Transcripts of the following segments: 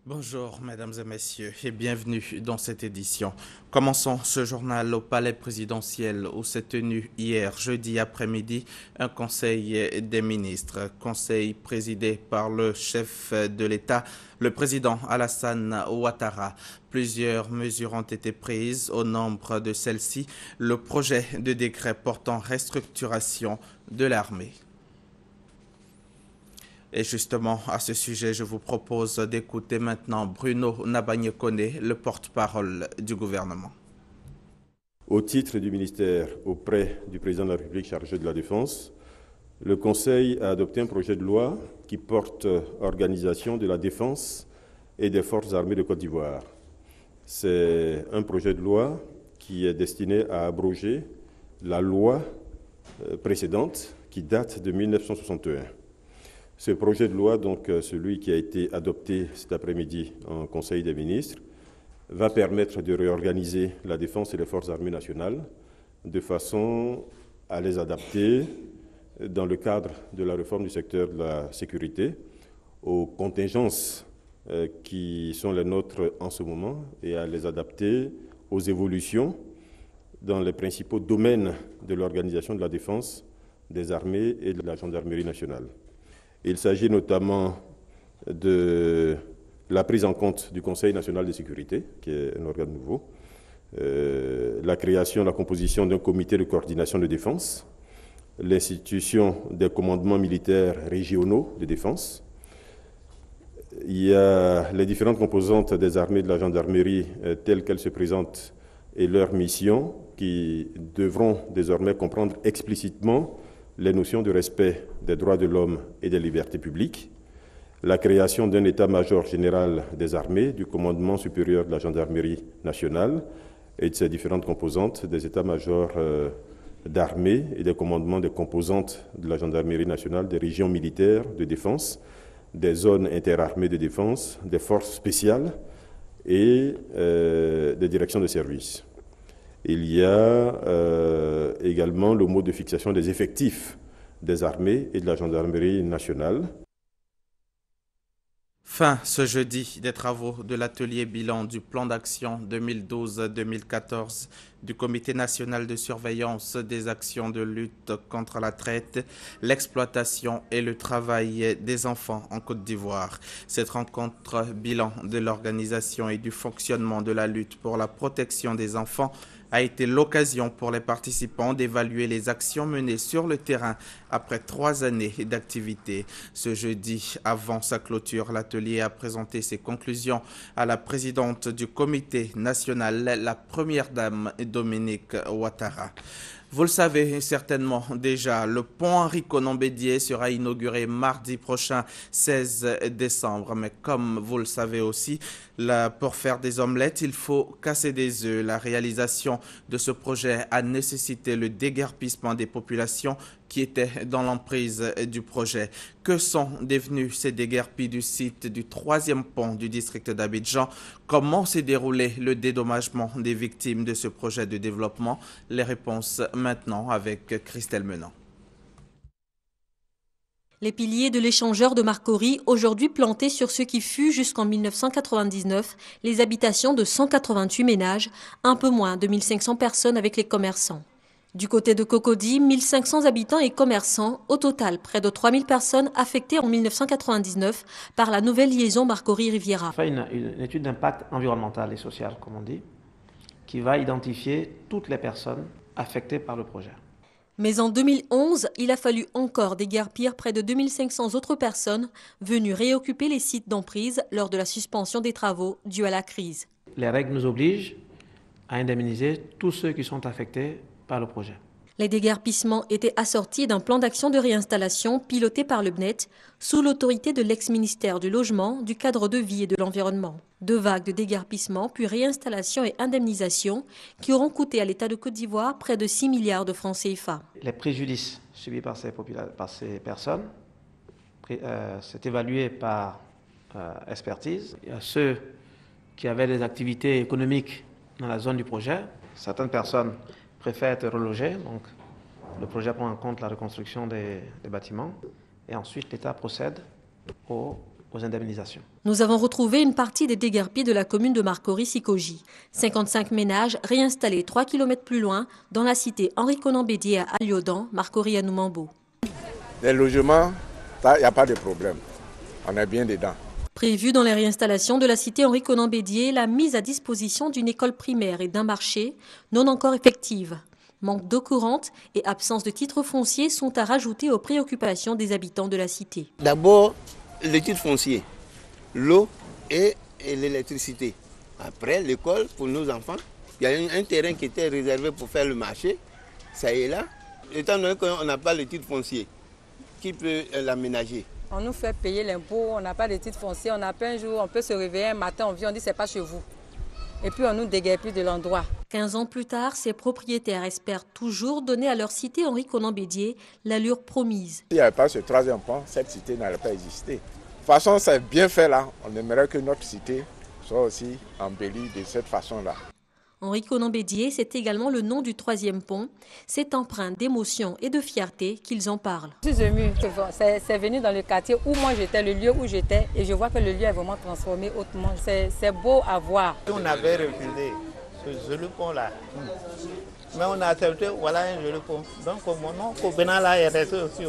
Bonjour mesdames et messieurs et bienvenue dans cette édition. Commençons ce journal au palais présidentiel où s'est tenu hier jeudi après-midi un conseil des ministres. Conseil présidé par le chef de l'État, le président Alassane Ouattara. Plusieurs mesures ont été prises. Au nombre de celles-ci, le projet de décret portant restructuration de l'armée. Et justement, à ce sujet, je vous propose d'écouter maintenant Bruno Nabagné-Koné, le porte-parole du gouvernement. Au titre du ministère auprès du président de la République chargé de la Défense, le Conseil a adopté un projet de loi qui porte organisation de la défense et des forces armées de Côte d'Ivoire. C'est un projet de loi qui est destiné à abroger la loi précédente qui date de 1961. Ce projet de loi, donc celui qui a été adopté cet après-midi en Conseil des ministres, va permettre de réorganiser la défense et les forces armées nationales de façon à les adapter dans le cadre de la réforme du secteur de la sécurité aux contingences qui sont les nôtres en ce moment et à les adapter aux évolutions dans les principaux domaines de l'organisation de la défense, des armées et de la gendarmerie nationale. Il s'agit notamment de la prise en compte du Conseil national de sécurité, qui est un organe nouveau, la création, la composition d'un comité de coordination de défense, l'institution des commandements militaires régionaux de défense. Il y a les différentes composantes des armées et de la gendarmerie telles qu'elles se présentent et leurs missions qui devront désormais comprendre explicitement les notions de respect des droits de l'homme et des libertés publiques, la création d'un état-major général des armées, du commandement supérieur de la gendarmerie nationale et de ses différentes composantes, des états-majors d'armée et des commandements des composantes de la gendarmerie nationale, des régions militaires de défense, des zones interarmées de défense, des forces spéciales et des directions de services. Il y a également le mode de fixation des effectifs des armées et de la gendarmerie nationale. Fin ce jeudi des travaux de l'atelier bilan du plan d'action 2012-2014 du Comité national de surveillance des actions de lutte contre la traite, l'exploitation et le travail des enfants en Côte d'Ivoire. Cette rencontre bilan de l'organisation et du fonctionnement de la lutte pour la protection des enfants a été l'occasion pour les participants d'évaluer les actions menées sur le terrain après 3 années d'activité. Ce jeudi, avant sa clôture, l'atelier a présenté ses conclusions à la présidente du comité national, la première dame Dominique Ouattara. Vous le savez certainement déjà, le pont Henri Konan-Bédié sera inauguré mardi prochain, 16 décembre. Mais comme vous le savez aussi, pour faire des omelettes, il faut casser des œufs. La réalisation de ce projet a nécessité le déguerpissement des populations qui étaient dans l'emprise du projet. Que sont devenus ces déguerpis du site du 3e pont du district d'Abidjan? Comment s'est déroulé le dédommagement des victimes de ce projet de développement? Les réponses maintenant avec Christelle Menant. Les piliers de l'échangeur de Marcory, aujourd'hui plantés sur ce qui fut jusqu'en 1999 les habitations de 188 ménages, un peu moins de 1500 personnes avec les commerçants. Du côté de Cocody, 1500 habitants et commerçants, au total près de 3000 personnes affectées en 1999 par la nouvelle liaison Marcory-Riviera. On fait une étude d'impact environnemental et social, comme on dit, qui va identifier toutes les personnes affectées par le projet. Mais en 2011, il a fallu encore déguerpir près de 2500 autres personnes venues réoccuper les sites d'emprise lors de la suspension des travaux due à la crise. Les règles nous obligent à indemniser tous ceux qui sont affectés par le projet. Les déguerpissements étaient assortis d'un plan d'action de réinstallation piloté par le BNET sous l'autorité de l'ex-ministère du Logement, du Cadre de vie et de l'Environnement. 2 vagues de déguerpissement, puis réinstallation et indemnisation qui auront coûté à l'État de Côte d'Ivoire près de 6 milliards de francs CFA. Les préjudices subis par ces personnes, c'est évalué par expertise. Il y a ceux qui avaient des activités économiques dans la zone du projet. Certaines personnes préfèrent être relogées, donc le projet prend en compte la reconstruction des bâtiments et ensuite l'État procède au aux indemnisations. Nous avons retrouvé une partie des déguerpis de la commune de Marcory-Sikoji. 55 ménages réinstallés 3 km plus loin dans la cité Henri-Konan Bédié à Aliodan, Marcory-Anoumambo. Les logements, il n'y a pas de problème. On est bien dedans. Prévu dans les réinstallations de la cité Henri-Konan Bédié, la mise à disposition d'une école primaire et d'un marché non encore effective. Manque d'eau courante et absence de titres fonciers sont à rajouter aux préoccupations des habitants de la cité. D'abord, le titre foncier, l'eau et l'électricité. Après, l'école pour nos enfants. Il y a un terrain qui était réservé pour faire le marché. Ça y est là. Étant donné qu'on n'a pas le titre foncier, qui peut l'aménager? On nous fait payer l'impôt, on n'a pas de titre foncier, on a pas un jour, on peut se réveiller un matin, on vient, on dit c'est pas chez vous. Et puis on nous déguerpit de l'endroit. 15 ans plus tard, ces propriétaires espèrent toujours donner à leur cité Henri-Konan Bédié l'allure promise. S'il n'y avait pas ce troisième pont, cette cité n'allait pas exister. De toute façon, c'est bien fait là. On aimerait que notre cité soit aussi embellie de cette façon-là. Henri-Konan Bédié, c'est également le nom du troisième pont. C'est empreint d'émotion et de fierté qu'ils en parlent. Je suis émue. C'est venu dans le quartier où moi j'étais, le lieu où j'étais, et je vois que le lieu est vraiment transformé hautement. C'est beau à voir. On avait refusé ce joli pont-là. Mais on a accepté, voilà un joli pont. Donc mon nom, Kobena, là, est resté aussi.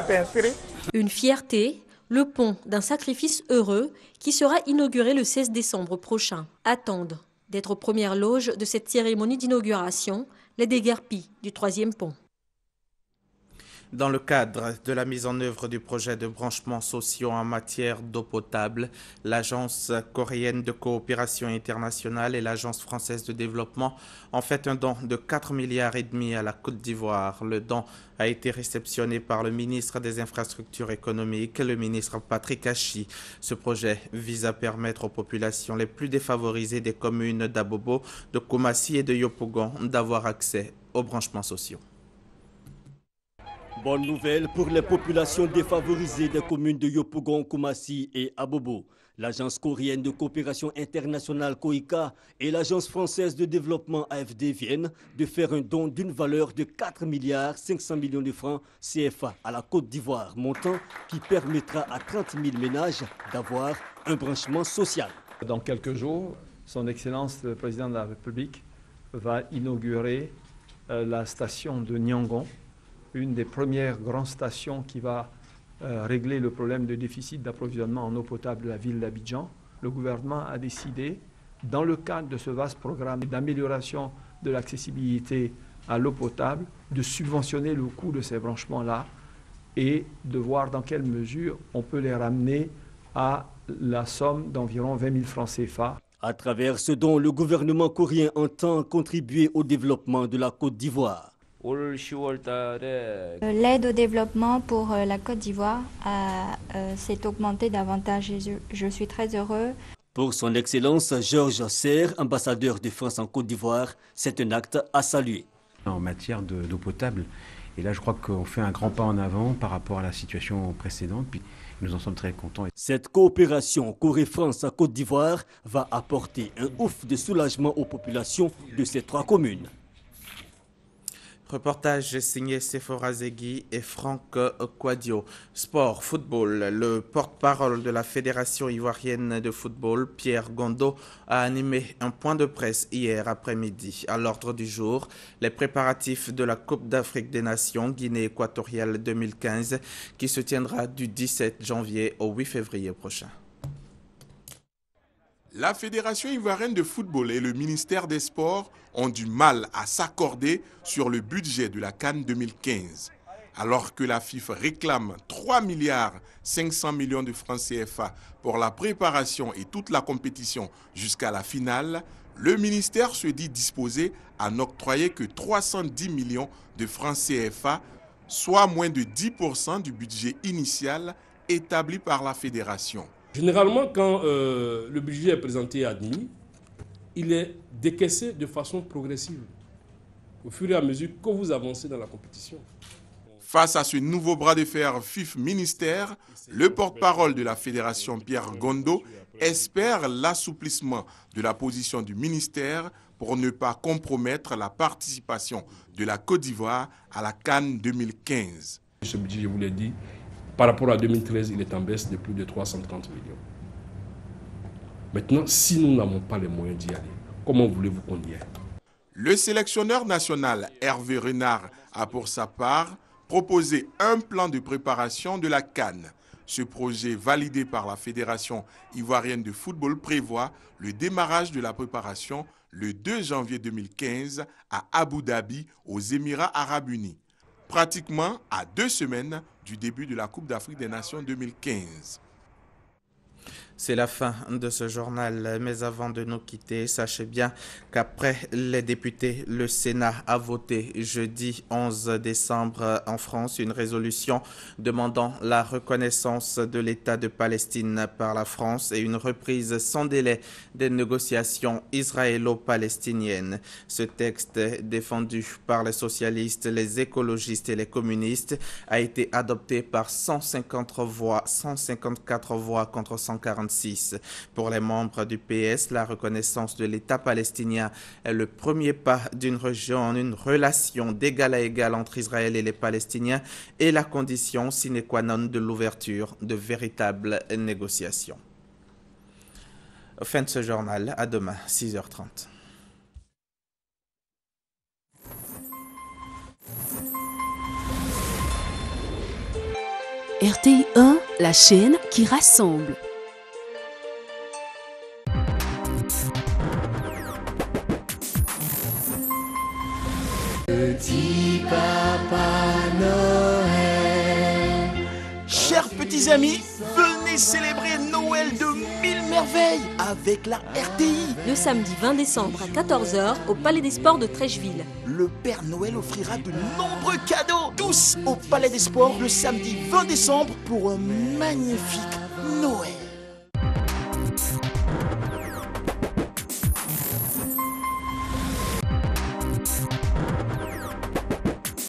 C'est inscrit. Une fierté, le pont d'un sacrifice heureux qui sera inauguré le 16 décembre prochain. Attendent d'être aux premières loges de cette cérémonie d'inauguration, les déguerpis du troisième pont. Dans le cadre de la mise en œuvre du projet de branchements sociaux en matière d'eau potable, l'Agence coréenne de coopération internationale et l'Agence française de développement ont fait un don de 4,5 milliards à la Côte d'Ivoire. Le don a été réceptionné par le ministre des Infrastructures économiques, le ministre Patrick Hachi. Ce projet vise à permettre aux populations les plus défavorisées des communes d'Abobo, de Koumassi et de Yopougon d'avoir accès aux branchements sociaux. Bonne nouvelle pour les populations défavorisées des communes de Yopougon, Koumassi et Abobo. L'Agence coréenne de coopération internationale KOICA et l'Agence française de développement AFD viennent de faire un don d'une valeur de 4,5 milliards de francs CFA à la Côte d'Ivoire, montant qui permettra à 30 000 ménages d'avoir un branchement social. Dans quelques jours, Son Excellence le Président de la République va inaugurer la station de Niangon, une des premières grandes stations qui va régler le problème de déficit d'approvisionnement en eau potable de la ville d'Abidjan. Le gouvernement a décidé, dans le cadre de ce vaste programme d'amélioration de l'accessibilité à l'eau potable, de subventionner le coût de ces branchements-là et de voir dans quelle mesure on peut les ramener à la somme d'environ 20 000 francs CFA. À travers ce don, le gouvernement coréen entend contribuer au développement de la Côte d'Ivoire. L'aide au développement pour la Côte d'Ivoire s'est augmentée davantage et je suis très heureux. Pour son Excellence Georges Serre, ambassadeur de France en Côte d'Ivoire, c'est un acte à saluer. En matière d'eau potable, et là je crois qu'on fait un grand pas en avant par rapport à la situation précédente, puis nous en sommes très contents. Cette coopération Corée-France à Côte d'Ivoire va apporter un ouf de soulagement aux populations de ces 3 communes. Reportage signé Sephora Zegui et Franck Quadio. Sport, football. Le porte-parole de la Fédération ivoirienne de football, Pierre Gondo, a animé un point de presse hier après-midi. À l'ordre du jour, les préparatifs de la Coupe d'Afrique des Nations Guinée équatoriale 2015 qui se tiendra du 17 janvier au 8 février prochain. La Fédération ivoirienne de football et le ministère des Sports ont du mal à s'accorder sur le budget de la CAN 2015. Alors que la FIFA réclame 3,5 milliards de francs CFA pour la préparation et toute la compétition jusqu'à la finale, le ministère se dit disposé à n'octroyer que 310 millions de francs CFA, soit moins de 10% du budget initial établi par la fédération. Généralement, quand le budget est présenté et admis, il est décaissé de façon progressive, au fur et à mesure que vous avancez dans la compétition. Face à ce nouveau bras de fer FIF-ministère, le porte-parole de la fédération Pierre Gondo espère l'assouplissement de la position du ministère pour ne pas compromettre la participation de la Côte d'Ivoire à la CAN 2015. Ce budget, je vous l'ai dit, Par rapport à 2013, il est en baisse de plus de 330 millions. Maintenant, si nous n'avons pas les moyens d'y aller, comment voulez-vous qu'on y aille? Le sélectionneur national Hervé Renard a pour sa part proposé un plan de préparation de la CAN. Ce projet, validé par la Fédération ivoirienne de football, prévoit le démarrage de la préparation le 2 janvier 2015 à Abu Dhabi, aux Émirats arabes unis, pratiquement à 2 semaines du début de la Coupe d'Afrique des Nations 2015. C'est la fin de ce journal, mais avant de nous quitter, sachez bien qu'après les députés, le Sénat a voté jeudi 11 décembre en France une résolution demandant la reconnaissance de l'État de Palestine par la France et une reprise sans délai des négociations israélo-palestiniennes. Ce texte, défendu par les socialistes, les écologistes et les communistes, a été adopté par 154 voix contre 146. Pour les membres du PS, la reconnaissance de l'État palestinien est le premier pas d'une relation d'égal à égal entre Israël et les Palestiniens et la condition sine qua non de l'ouverture de véritables négociations. Fin de ce journal, à demain, 6h30. RTI 1, la chaîne qui rassemble. Petit Papa Noël. Chers petits amis, venez célébrer Noël de 1000 merveilles avec la RTI. Le samedi 20 décembre à 14h au Palais des Sports de Trècheville. Le Père Noël offrira de nombreux cadeaux. Tous au Palais des Sports le samedi 20 décembre pour un magnifique Noël.